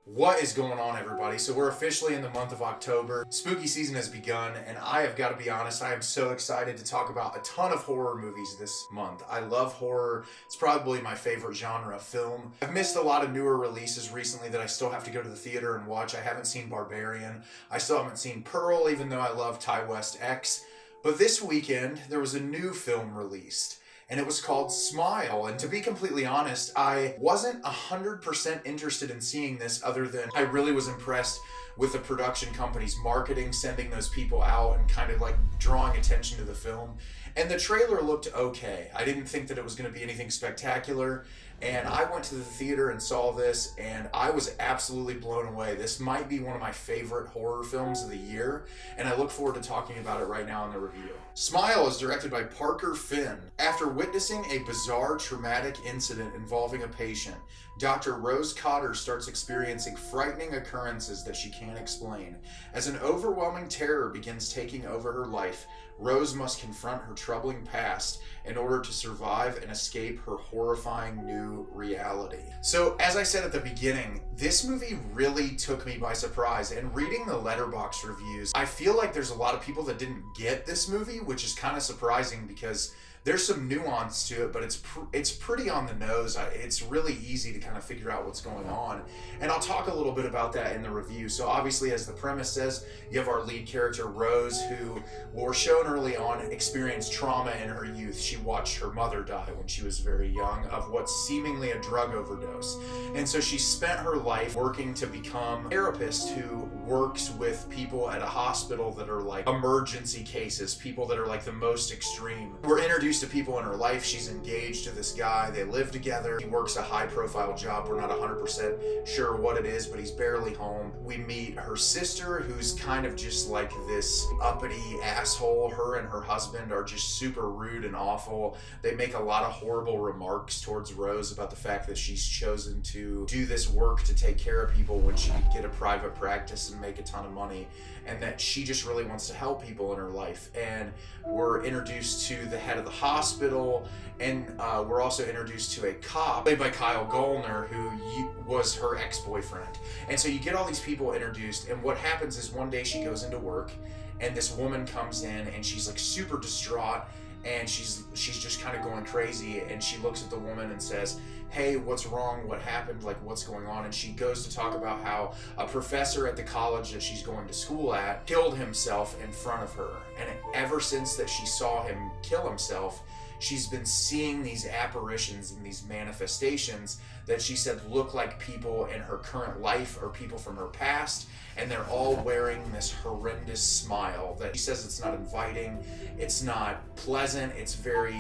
What is going on, everybody? So we're officially in the month of October. Spooky season has begun, and I have got to be honest, I am so excited to talk about a ton of horror movies this month. I love horror. It's probably my favorite genre of film. I've missed a lot of newer releases recently that I still have to go to the theater and watch. I haven't seen Barbarian. I still haven't seen Pearl, even though I love Ty West X. But this weekend, there was a new film released, and it was called Smile. And to be completely honest, I wasn't 100% interested in seeing this, other than I really was impressed with the production company's marketing, sending those people out and kind of like drawing attention to the film. And the trailer looked okay. I didn't think that it was going to be anything spectacular. And I went to the theater and saw this, and I was absolutely blown away. This might be one of my favorite horror films of the year, and I look forward to talking about it right now in the review. Smile is directed by Parker Finn. After witnessing a bizarre, traumatic incident involving a patient, Dr. Rose Cotter starts experiencing frightening occurrences that she can't explain. As an overwhelming terror begins taking over her life, Rose must confront her troubling past in order to survive and escape her horrifying new reality. So, as I said at the beginning, this movie really took me by surprise, and reading the Letterboxd reviews, I feel like there's a lot of people that didn't get this movie, which is kind of surprising because there's some nuance to it, but it's pretty on the nose. It's really easy to kind of figure out what's going on. And I'll talk a little bit about that in the review. So obviously, as the premise says, you have our lead character, Rose, who we're shown early on experienced trauma in her youth. She watched her mother die when she was very young of what's seemingly a drug overdose. And so she spent her life working to become a therapist who works with people at a hospital that are like emergency cases, people that are like the most extreme. We're introduced to people in her life. She's engaged to this guy. They live together. He works a high-profile job. We're not 100% sure what it is, but he's barely home. We meet her sister, who's kind of just like this uppity asshole. Her and her husband are just super rude and awful. They make a lot of horrible remarks towards Rose about the fact that she's chosen to do this work to take care of people when she could get a private practice and make a ton of money, and that she just really wants to help people in her life. And we're introduced to the head of the hospital, and we're also introduced to a cop played by Gallner, who was her ex-boyfriend. And so you get all these people introduced, and what happens is one day she goes into work, and this woman comes in, and she's like super distraught, and she's just kind of going crazy, and she looks at the woman and says, "Hey, what's wrong? What happened? Like, what's going on?" And she goes to talk about how a professor at the college that she's going to school at killed himself in front of her. And ever since that she saw him kill himself, she's been seeing these apparitions and these manifestations that she said look like people in her current life or people from her past, and they're all wearing this horrendous smile that she says it's not inviting, it's not pleasant, it's very,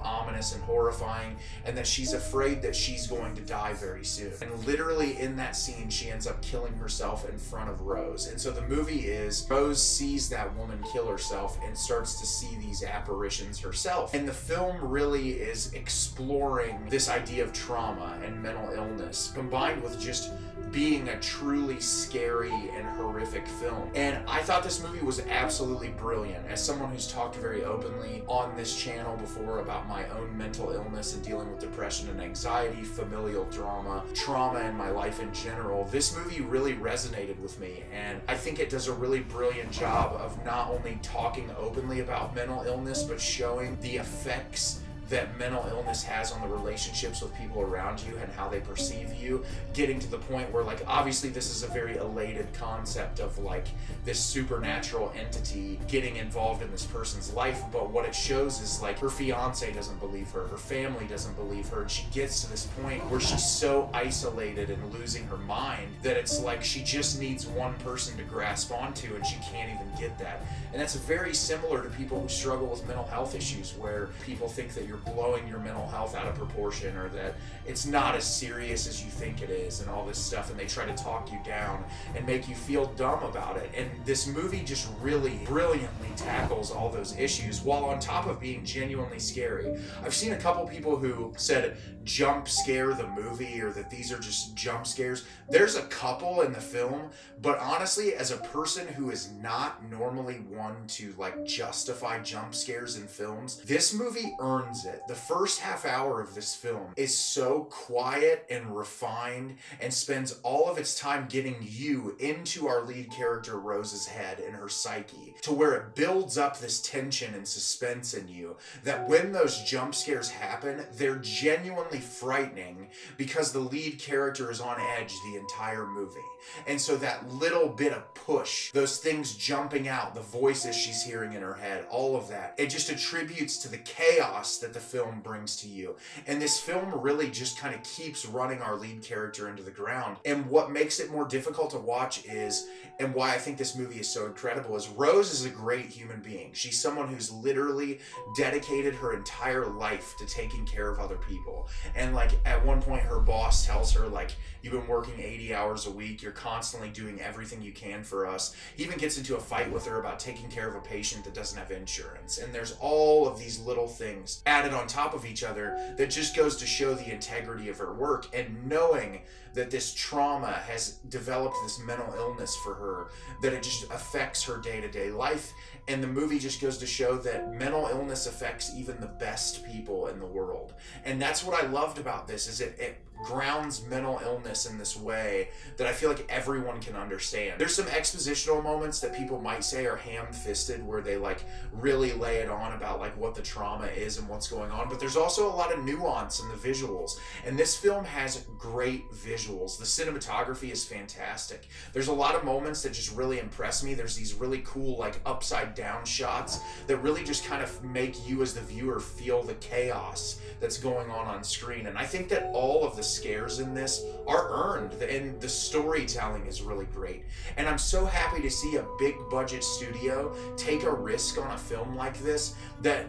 ominous and horrifying, and that she's afraid that she's going to die very soon. And literally in that scene, she ends up killing herself in front of Rose. And so the movie is Rose sees that woman kill herself and starts to see these apparitions herself. And the film really is exploring this idea of trauma and mental illness, combined with just being a truly scary and horrific film. And I thought this movie was absolutely brilliant. As someone who's talked very openly on this channel before about my own mental illness and dealing with depression and anxiety, familial drama, trauma in my life in general, this movie really resonated with me. And I think it does a really brilliant job of not only talking openly about mental illness, but showing the effects that mental illness has on the relationships with people around you and how they perceive you, getting to the point where, like, obviously this is a very elated concept of like this supernatural entity getting involved in this person's life, but what it shows is like her fiance doesn't believe her family doesn't believe her, and she gets to this point where she's so isolated and losing her mind that it's like she just needs one person to grasp onto, and she can't even get that. And that's very similar to people who struggle with mental health issues, where people think that you're blowing your mental health out of proportion, or that it's not as serious as you think it is, and all this stuff, and they try to talk you down and make you feel dumb about it. And this movie just really brilliantly tackles all those issues while on top of being genuinely scary. I've seen a couple people who said jump scare the movie, or that these are just jump scares. There's a couple in the film, but honestly, as a person who is not normally one to like justify jump scares in films, this movie earns owns it. The first half hour of this film is so quiet and refined and spends all of its time getting you into our lead character Rose's head and her psyche, to where it builds up this tension and suspense in you that when those jump scares happen, they're genuinely frightening because the lead character is on edge the entire movie. And so that little bit of push, those things jumping out, the voices she's hearing in her head, all of that, it just attributes to the chaos that the film brings to you. And this film really just kind of keeps running our lead character into the ground. And what makes it more difficult to watch is, and why I think this movie is so incredible, is Rose is a great human being. She's someone who's literally dedicated her entire life to taking care of other people. And like at one point her boss tells her, like, you've been working 80 hours a week, you're constantly doing everything you can for us. He even gets into a fight with her about taking care of a patient that doesn't have insurance. And there's all of these little things added on top of each other that just goes to show the integrity of her work. And knowing that this trauma has developed this mental illness for her, that it just affects her day-to-day life. And the movie just goes to show that mental illness affects even the best people in the world. And that's what I loved about this, is it grounds mental illness in this way that I feel like everyone can understand. There's some expositional moments that people might say are ham-fisted, where they like really lay it on about like what the trauma is and what's going on, but there's also a lot of nuance in the visuals. And this film has great visuals. The cinematography is fantastic. There's a lot of moments that just really impress me. There's these really cool like upside down shots that really just kind of make you as the viewer feel the chaos that's going on screen. And I think that all of the scares in this are earned, and the storytelling is really great. And I'm so happy to see a big budget studio take a risk on a film like this, that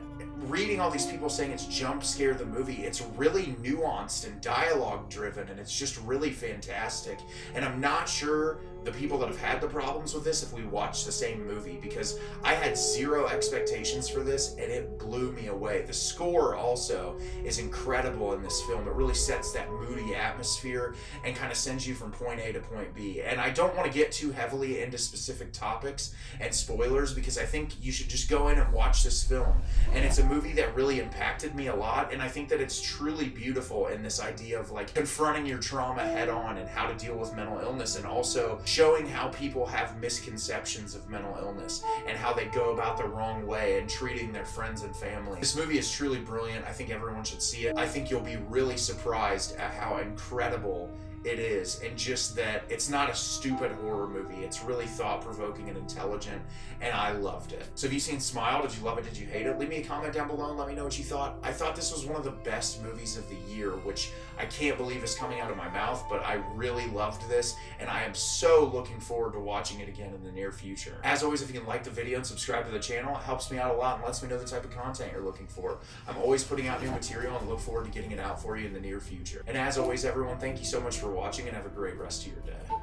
reading all these people saying it's jump scare the movie, it's really nuanced and dialogue driven, and it's just really fantastic. And I'm not sure the people that have had the problems with this if we watch the same movie, because I had zero expectations for this and it blew me away. The score also is incredible in this film. It really sets that moody atmosphere and kind of sends you from point A to point B. And I don't want to get too heavily into specific topics and spoilers, because I think you should just go in and watch this film. And it's a movie that really impacted me a lot, and I think that it's truly beautiful in this idea of like confronting your trauma head on and how to deal with mental illness, and also showing how people have misconceptions of mental illness and how they go about the wrong way and treating their friends and family. This movie is truly brilliant. I think everyone should see it. I think you'll be really surprised at how incredible it is, and just that it's not a stupid horror movie. It's really thought-provoking and intelligent, and I loved it. So have you seen Smile? Did you love it? Did you hate it? Leave me a comment down below and let me know what you thought. I thought this was one of the best movies of the year, which I can't believe is coming out of my mouth, but I really loved this, and I am so looking forward to watching it again in the near future. As always, if you can like the video and subscribe to the channel, it helps me out a lot and lets me know the type of content you're looking for. I'm always putting out new material and look forward to getting it out for you in the near future. And as always, everyone, thank you so much for watching, and have a great rest of your day.